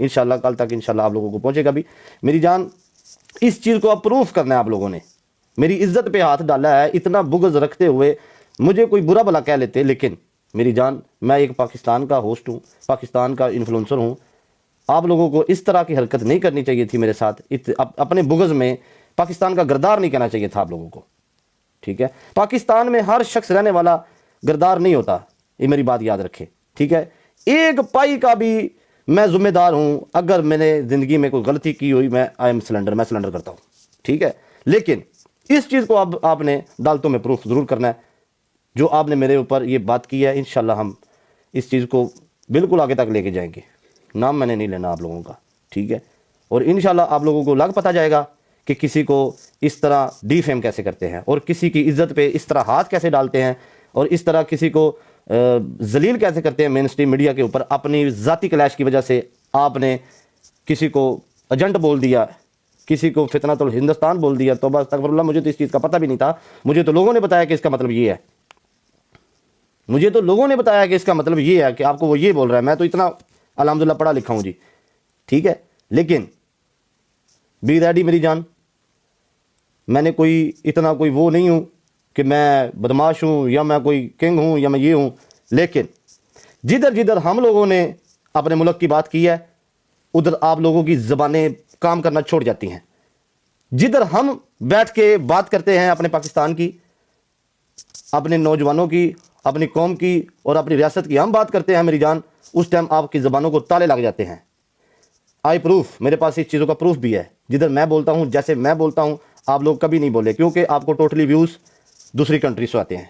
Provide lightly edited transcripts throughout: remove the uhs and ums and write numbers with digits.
انشاءاللہ کل تک انشاءاللہ آپ لوگوں کو پہنچے گا بھی۔ میری جان اس چیز کو اپروف کرنا ہے آپ لوگوں نے، میری عزت پہ ہاتھ ڈالا ہے، اتنا بغض رکھتے ہوئے مجھے کوئی برا بھلا کہہ لیتے، لیکن میری جان میں ایک پاکستان کا ہوسٹ ہوں، پاکستان کا انفلوئنسر ہوں۔ آپ لوگوں کو اس طرح کی حرکت نہیں کرنی چاہیے تھی میرے ساتھ، اپنے بغض میں پاکستان کا گردار نہیں کہنا چاہیے تھا آپ لوگوں کو، ٹھیک ہے؟ پاکستان میں ہر شخص رہنے والا گردار نہیں ہوتا، یہ میری بات یاد رکھے، ٹھیک ہے؟ ایک پائی کا بھی میں ذمہ دار ہوں، اگر میں نے زندگی میں کوئی غلطی کی ہوئی میں سلنڈر کرتا ہوں، ٹھیک ہے؟ لیکن اس چیز کو اب آپ نے عدالتوں میں پروف ضرور کرنا ہے، جو آپ نے میرے اوپر یہ بات کی ہے انشاءاللہ ہم اس چیز کو بالکل آگے تک لے کے جائیں گے، نام میں نے نہیں لینا آپ لوگوں کا، ٹھیک ہے؟ اور انشاءاللہ آپ لوگوں کو لگ پتہ جائے گا کہ کسی کو اس طرح ڈی فیم کیسے کرتے ہیں، اور کسی کی عزت پہ اس طرح ہاتھ کیسے ڈالتے ہیں، اور اس طرح کسی کو ذلیل کیسے کرتے ہیں مین اسٹریم میڈیا کے اوپر۔ اپنی ذاتی کلیش کی وجہ سے آپ نے کسی کو ایجنٹ بول دیا، کسی کو فتنۃ الہندوستان بول دیا، توبہ استغفر اللہ، مجھے تو اس چیز کا پتہ بھی نہیں تھا، مجھے تو لوگوں نے بتایا کہ اس کا مطلب یہ ہے، مجھے تو لوگوں نے بتایا کہ اس کا مطلب یہ ہے کہ آپ کو وہ یہ بول رہا ہے، میں تو اتنا الحمدللہ پڑھا لکھا ہوں جی، ٹھیک ہے؟ لیکن بی ریڈی میری جان، میں نے کوئی اتنا کوئی وہ نہیں ہوں کہ میں بدماش ہوں یا میں کوئی کنگ ہوں یا میں یہ ہوں، لیکن جدھر ہم لوگوں نے اپنے ملک کی بات کی ہے ادھر آپ لوگوں کی زبانیں کام کرنا چھوڑ جاتی ہیں۔ جدھر ہم بیٹھ کے بات کرتے ہیں اپنے پاکستان کی، اپنے نوجوانوں کی، اپنی قوم کی اور اپنی ریاست کی ہم بات کرتے ہیں میری جان، اس ٹائم آپ کی زبانوں کو تالے لگ جاتے ہیں۔ آئی پروف، میرے پاس اس چیزوں کا پروف بھی ہے، جدھر میں بولتا ہوں جیسے میں بولتا ہوں آپ لوگ کبھی نہیں بولے، کیونکہ آپ کو ٹوٹلی ویوز دوسری کنٹری سے آتے ہیں،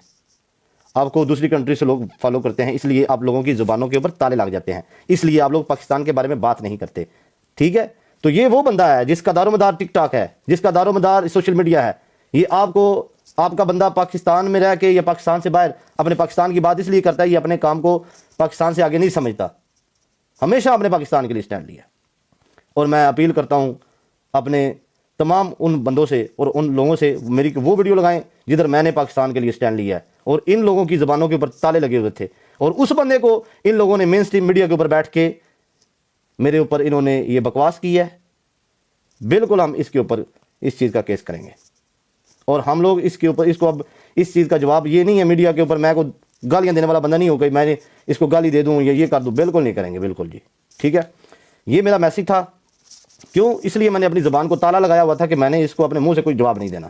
آپ کو دوسری کنٹری سے لوگ فالو کرتے ہیں، اس لیے آپ لوگوں کی زبانوں کے اوپر تالے لگ جاتے ہیں، اس لیے آپ لوگ پاکستان کے بارے میں بات نہیں کرتے، ٹھیک ہے؟ تو یہ وہ بندہ ہے جس کا دار و مدار ٹک ٹاک ہے، جس کا دار و مدار سوشل میڈیا ہے، یہ آپ کا بندہ پاکستان میں رہ کے یا پاکستان سے باہر اپنے پاکستان کی بات اس لیے کرتا ہے، یہ اپنے کام کو پاکستان سے آگے نہیں سمجھتا، ہمیشہ اپنے پاکستان کے لیے سٹینڈ لیا۔ اور میں اپیل کرتا ہوں اپنے تمام ان بندوں سے اور ان لوگوں سے، میری وہ ویڈیو لگائیں جدھر میں نے پاکستان کے لیے سٹینڈ لیا ہے، اور ان لوگوں کی زبانوں کے اوپر تالے لگے ہوئے تھے، اور اس بندے کو ان لوگوں نے مین سٹریم میڈیا کے اوپر بیٹھ کے میرے اوپر انہوں نے یہ بکواس کی ہے، بالکل ہم اس کے اوپر اس چیز کا کیس کریں گے، اور ہم لوگ اس کے اوپر اس کو اب اس چیز کا جواب یہ نہیں ہے میڈیا کے اوپر، میں کو گالیاں دینے والا بندہ نہیں ہو کہ میں نے اس کو گالی دے دوں یا یہ کر دوں، بالکل نہیں کریں گے، بالکل جی، ٹھیک ہے؟ یہ میرا میسیج تھا، کیوں؟ اس لیے میں نے اپنی زبان کو تالا لگایا ہوا تھا کہ میں نے اس کو اپنے منہ سے کوئی جواب نہیں دینا،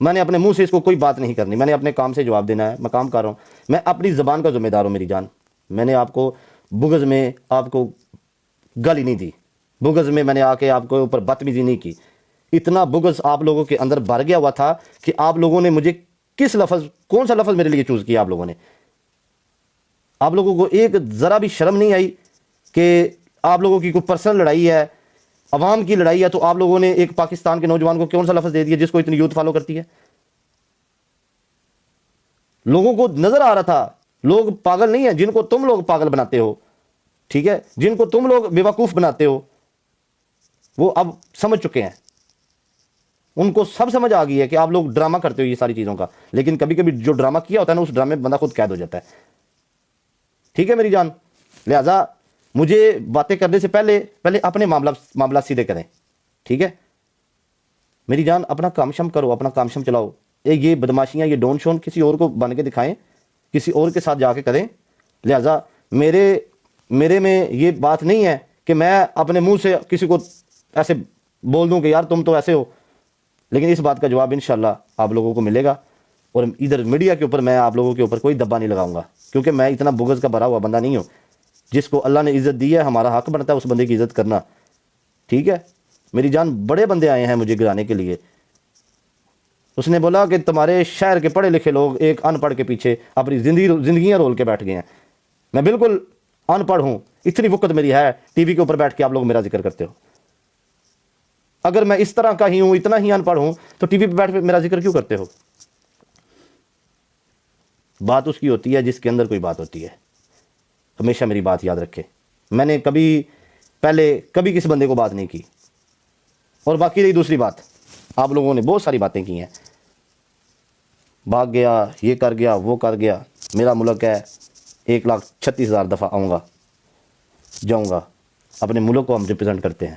میں نے اپنے منہ سے اس کو کوئی بات نہیں کرنی، میں نے اپنے کام سے جواب دینا ہے، میں کام کر رہا ہوں، میں اپنی زبان کا ذمہ دار ہوں میری جان، میں نے آپ کو بغض میں آپ کو گالی نہیں دی، بغض میں نے آ کے آپ کو اوپر بدتمیزی نہیں کی، اتنا بغض آپ لوگوں کے اندر بھر گیا ہوا تھا کہ آپ لوگوں نے مجھے کون سا لفظ میرے لیے چوز کیا، آپ لوگوں نے، آپ لوگوں کو ایک ذرا بھی شرم نہیں آئی کہ آپ لوگوں کی کوئی پرسنل لڑائی ہے، عوام کی لڑائی ہے، تو آپ لوگوں نے ایک پاکستان کے نوجوان کو کون سا لفظ دے دیا جس کو اتنی یوتھ فالو کرتی ہے؟ لوگوں کو نظر آ رہا تھا، لوگ پاگل نہیں ہیں جن کو تم لوگ پاگل بناتے ہو، ٹھیک ہے؟ جن کو تم لوگ بیوقوف بناتے ہو وہ اب سمجھ چکے ہیں، ان کو سب سمجھ آ گئی ہے کہ آپ لوگ ڈرامہ کرتے ہو یہ ساری چیزوں کا، لیکن کبھی کبھی جو ڈرامہ کیا ہوتا ہے نا اس ڈرامے میں بندہ خود قید ہو جاتا ہے، ٹھیک ہے میری جان؟ لہٰذا مجھے باتیں کرنے سے پہلے اپنے معاملات سیدھے کریں، ٹھیک ہے میری جان؟ اپنا کام شم کرو، اپنا کام شم چلاؤ، یہ بدماشیاں، یہ ڈون شون کسی اور کو بن کے دکھائیں، کسی اور کے ساتھ جا کے کریں، لہٰذا میرے میں یہ بات نہیں ہے کہ میں اپنے منہ سے کسی کو ایسے بول دوں کہ یار تم تو ایسے ہو، لیکن اس بات کا جواب انشاءاللہ آپ لوگوں کو ملے گا، اور ادھر میڈیا کے اوپر میں آپ لوگوں کے اوپر کوئی دبا نہیں لگاؤں گا، کیونکہ میں اتنا بغض کا بھرا ہوا بندہ نہیں ہوں، جس کو اللہ نے عزت دی ہے ہمارا حق بنتا ہے اس بندے کی عزت کرنا، ٹھیک ہے میری جان؟ بڑے بندے آئے ہیں مجھے گرانے کے لیے، اس نے بولا کہ تمہارے شہر کے پڑھے لکھے لوگ ایک ان پڑھ کے پیچھے اپنی زندگیاں رول کے بیٹھ گئے ہیں، میں بالکل ان پڑھ ہوں، اتنی وقت میری ہے ٹی وی کے اوپر بیٹھ کے آپ لوگ میرا ذکر کرتے ہو، اگر میں اس طرح کا ہی ہوں، اتنا ہی ان پڑھ ہوں، تو ٹی وی پہ بیٹھ کے میرا ذکر کیوں کرتے ہو؟ بات اس کی ہوتی ہے جس کے اندر کوئی بات ہوتی ہے، ہمیشہ میری بات یاد رکھے، میں نے کبھی کسی بندے کو بات نہیں کی، اور باقی رہی دوسری بات، آپ لوگوں نے بہت ساری باتیں کی ہیں، بھاگ گیا، یہ کر گیا، وہ کر گیا، میرا ملک ہے 1,36,000 دفعہ آؤں گا جاؤں گا، اپنے ملک کو ہم ریپرزینٹ کرتے ہیں،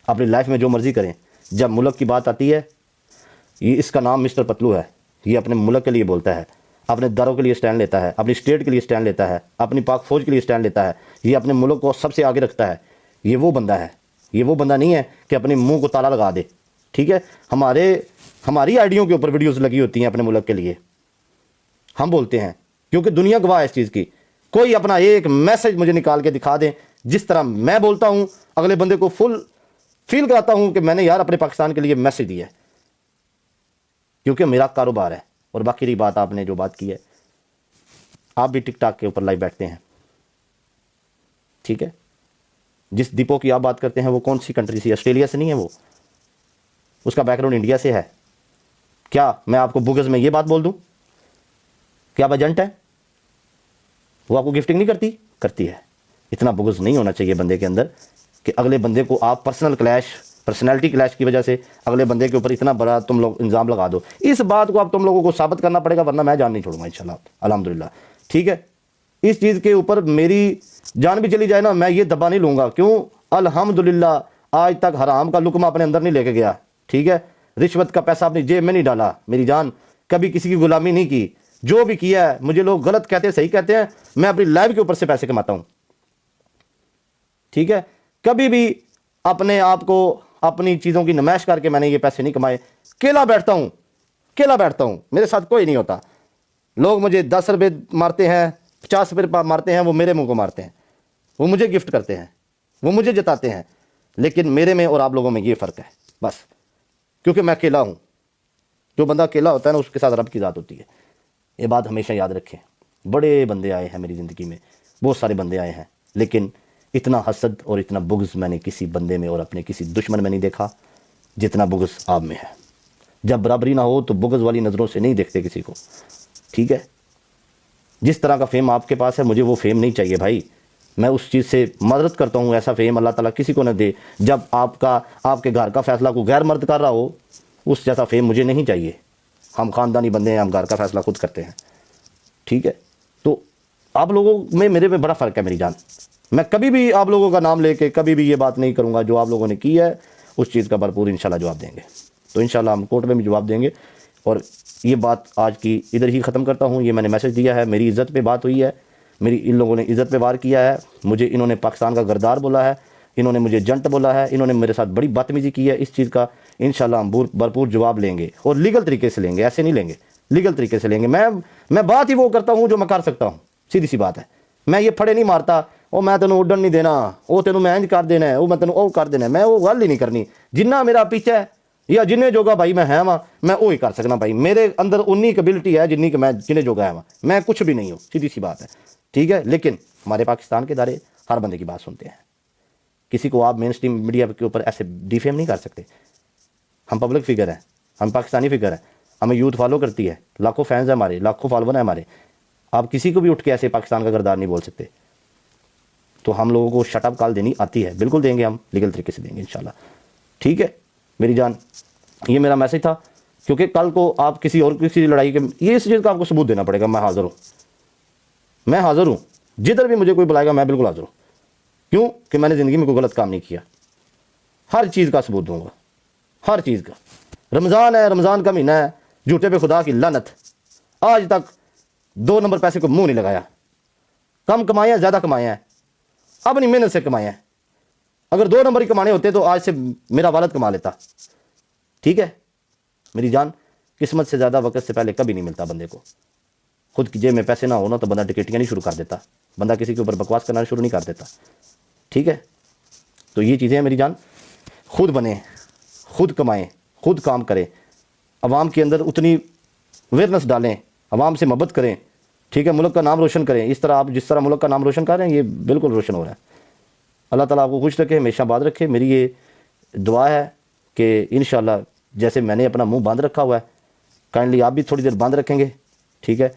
اپنی لائف میں جو مرضی کریں، جب ملک کی بات آتی ہے، یہ اس کا نام مسٹر پتلو ہے، یہ اپنے ملک کے لیے بولتا ہے، اپنے داروں کے لیے سٹینڈ لیتا ہے، اپنی اسٹیٹ کے لیے سٹینڈ لیتا ہے، اپنی پاک فوج کے لیے سٹینڈ لیتا ہے، یہ اپنے ملک کو سب سے آگے رکھتا ہے۔ یہ وہ بندہ ہے، یہ وہ بندہ نہیں ہے کہ اپنے منہ کو تالا لگا دے، ٹھیک ہے؟ ہماری آئیڈیوں کے اوپر ویڈیوز لگی ہوتی ہیں اپنے ملک کے لیے، ہم بولتے ہیں، کیونکہ دنیا گواہ ہے اس چیز کی۔ کوئی اپنا ایک میسج مجھے نکال کے دکھا دیں، جس طرح میں بولتا ہوں اگلے بندے کو فل فیل کراتا ہوں کہ میں نے یار اپنے پاکستان کے لیے میسج دیا ہے، کیونکہ میرا کاروبار ہے۔ اور باقی رہی بات، آپ نے جو بات کی ہے، آپ بھی ٹک ٹاک کے اوپر لائیو بیٹھتے ہیں، ٹھیک ہے؟ جس ڈپو کی آپ بات کرتے ہیں وہ کون سی کنٹری سے؟ آسٹریلیا سے نہیں ہے، وہ اس کا بیک گراؤنڈ انڈیا سے ہے۔ کیا میں آپ کو بگز میں یہ بات بول دوں کہ آپ ایجنٹ ہیں؟ وہ آپ کو گفٹنگ نہیں کرتی؟ کرتی ہے۔ اتنا بغض نہیں ہونا چاہیے بندے کے اندر کہ اگلے بندے کو آپ پرسنالٹی کلیش کی وجہ سے اگلے بندے کے اوپر اتنا بڑا تم لوگ الزام لگا دو۔ اس بات کو اب تم لوگوں کو ثابت کرنا پڑے گا، ورنہ میں جان نہیں چھوڑوں گا انشاءاللہ، الحمدللہ، ٹھیک ہے؟ اس چیز کے اوپر میری جان بھی چلی جائے نا، میں یہ دبا نہیں لوں گا۔ کیوں؟ الحمدللہ آج تک حرام کا لقمہ اپنے اندر نہیں لے کے گیا، ٹھیک ہے؟ رشوت کا پیسہ اپنی جیب میں نہیں ڈالا میری جان، کبھی کسی کی غلامی نہیں کی۔ جو بھی کیا ہے، مجھے لوگ غلط کہتے ہیں، صحیح کہتے ہیں، میں اپنی لائف کے اوپر سے پیسے کماتا ہوں، ٹھیک ہے؟ کبھی بھی اپنے آپ کو اپنی چیزوں کی نمائش کر کے میں نے یہ پیسے نہیں کمائے۔ کیلا بیٹھتا ہوں، میرے ساتھ کوئی نہیں ہوتا۔ لوگ مجھے 10 روپے مارتے ہیں، 50 روپے مارتے ہیں، وہ میرے منہ کو مارتے ہیں، وہ مجھے گفٹ کرتے ہیں، وہ مجھے جتاتے ہیں، لیکن میرے میں اور آپ لوگوں میں یہ فرق ہے بس، کیونکہ میں اکیلا ہوں۔ جو بندہ اکیلا ہوتا ہے نا، اس کے ساتھ رب کی ذات ہوتی ہے۔ یہ بات ہمیشہ یاد رکھیں۔ بڑے بندے آئے ہیں میری زندگی میں، بہت سارے بندے آئے ہیں، لیکن اتنا حسد اور اتنا بغض میں نے کسی بندے میں اور اپنے کسی دشمن میں نہیں دیکھا جتنا بغض آپ میں ہے۔ جب برابری نہ ہو تو بغض والی نظروں سے نہیں دیکھتے کسی کو، ٹھیک ہے؟ جس طرح کا فیم آپ کے پاس ہے، مجھے وہ فیم نہیں چاہیے بھائی۔ میں اس چیز سے معذرت کرتا ہوں، ایسا فیم اللہ تعالیٰ کسی کو نہ دے۔ جب آپ کے گھر کا فیصلہ کو غیر مرد کر رہا ہو، اس جیسا فیم مجھے نہیں چاہیے۔ ہم خاندانی بندے ہیں، ہم گھر کا فیصلہ خود کرتے ہیں، ٹھیک ہے؟ تو آپ لوگوں میں میرے میں بڑا فرق ہے میری جان۔ میں کبھی بھی آپ لوگوں کا نام لے کے کبھی بھی یہ بات نہیں کروں گا۔ جو آپ لوگوں نے کی ہے اس چیز کا بھرپور انشاءاللہ جواب دیں گے، تو انشاءاللہ ہم کورٹ میں بھی جواب دیں گے۔ اور یہ بات آج کی ادھر ہی ختم کرتا ہوں۔ یہ میں نے میسج دیا ہے، میری عزت پہ بات ہوئی ہے، میری ان لوگوں نے عزت پہ وار کیا ہے، مجھے انہوں نے پاکستان کا غدار بولا ہے، انہوں نے مجھے جنٹ بولا ہے، انہوں نے میرے ساتھ بڑی بدتمیزی کی ہے۔ اس چیز کا انشاءاللہ ہم بھرپور جواب لیں گے، اور لیگل طریقے سے لیں گے، ایسے نہیں لیں گے، لیگل طریقے سے لیں گے۔ میں بات ہی وہ کرتا ہوں جو میں کر سکتا ہوں، سیدھی سی بات ہے۔ میں یہ پھڑے نہیں مارتا، وہ میں تینوں اڈن نہیں دینا، وہ تینوں میں انج کر دینا ہے، وہ میں تینوں او کر دینا ہے، میں وہ گل ہی نہیں کرنی۔ جنہ میرا پیچھے ہے یا جنہیں جوگا بھائی میں ہے وہاں، میں وہی کر سکنا بھائی۔ میرے اندر انی کیبلٹی ہے جنی کہ میں جنہیں جوگا ہے وہاں، میں کچھ بھی نہیں ہوں، سیدھی سی بات ہے، ٹھیک ہے؟ لیکن ہمارے پاکستان کے ادارے ہر بندے کی بات سنتے ہیں۔ کسی کو آپ مین اسٹریم میڈیا کے اوپر ایسے ڈیفیم نہیں کر سکتے۔ ہم پبلک فگر ہیں، ہم پاکستانی فگر ہیں، ہمیں یوتھ فالو کرتی ہے، لاکھوں فینز ہیں ہمارے، لاکھوں فالوور ہیں ہمارے۔ آپ کسی کو بھی اٹھ کے ایسے پاکستان کا غدار نہیں بول سکتے۔ تو ہم لوگوں کو شٹ اپ کال دینی آتی ہے، بالکل دیں گے، ہم لیگل طریقے سے دیں گے انشاءاللہ، ٹھیک ہے میری جان؟ یہ میرا میسج تھا، کیونکہ کل کو آپ کسی اور کسی لڑائی کے، یہ اس چیز کا آپ کو ثبوت دینا پڑے گا۔ میں حاضر ہوں، جدھر بھی مجھے کوئی بلائے گا میں بالکل حاضر ہوں۔ کیوں کہ میں نے زندگی میں کوئی غلط کام نہیں کیا، ہر چیز کا ثبوت دوں گا، ہر چیز کا۔ رمضان ہے، رمضان کا مہینہ ہے، جھوٹے پہ خدا کی لعنت، آج تک 2 نمبر پیسے کو منہ نہیں لگایا۔ کم کمائے ہیں، زیادہ کمائے ہیں، اپنی محنت سے کمائے ہیں۔ اگر 2 نمبر ہی کمانے ہوتے تو آج سے میرا والد کما لیتا، ٹھیک ہے میری جان؟ قسمت سے زیادہ وقت سے پہلے کبھی نہیں ملتا بندے کو۔ خود کی جیب میں پیسے نہ ہونا تو بندہ ڈکیٹیاں نہیں شروع کر دیتا، بندہ کسی کے اوپر بکواس کرنا شروع نہیں کر دیتا، ٹھیک ہے؟ تو یہ چیزیں ہیں میری جان، خود بنیں، خود کمائیں، خود کام کریں، عوام کے اندر اتنی اویئرنیس ڈالیں، عوام سے محبت کریں، ٹھیک ہے؟ ملک کا نام روشن کریں، اس طرح آپ جس طرح ملک کا نام روشن کر رہے ہیں، یہ بالکل روشن ہو رہا ہے۔ اللہ تعالیٰ آپ کو خوش رکھے، ہمیشہ آباد رکھے۔ میری یہ دعا ہے کہ انشاءاللہ جیسے میں نے اپنا منہ بند رکھا ہوا ہے، کائنڈلی آپ بھی تھوڑی دیر بند رکھیں گے، ٹھیک ہے؟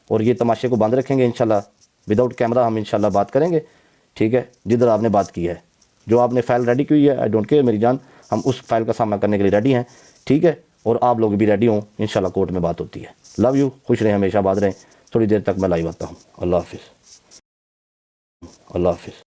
اور یہ تماشے کو بند رکھیں گے انشاءاللہ، وداؤٹ کیمرہ ہم انشاءاللہ بات کریں گے، ٹھیک ہے؟ جدھر آپ نے بات کی ہے، جو آپ نے فائل ریڈی کی ہوئی ہے، آئی ڈونٹ کیئر میری جان، ہم اس فائل کا سامنا کرنے کے لیے ریڈی ہیں، ٹھیک ہے؟ اور آپ لوگ بھی ریڈی ہوں، انشاءاللہ کورٹ میں بات ہوتی ہے۔ لو یو، خوش رہیں، ہمیشہ آباد رہیں۔ تھوڑی دیر تک میں لائیو آتا ہوں۔ اللہ حافظ، اللہ حافظ۔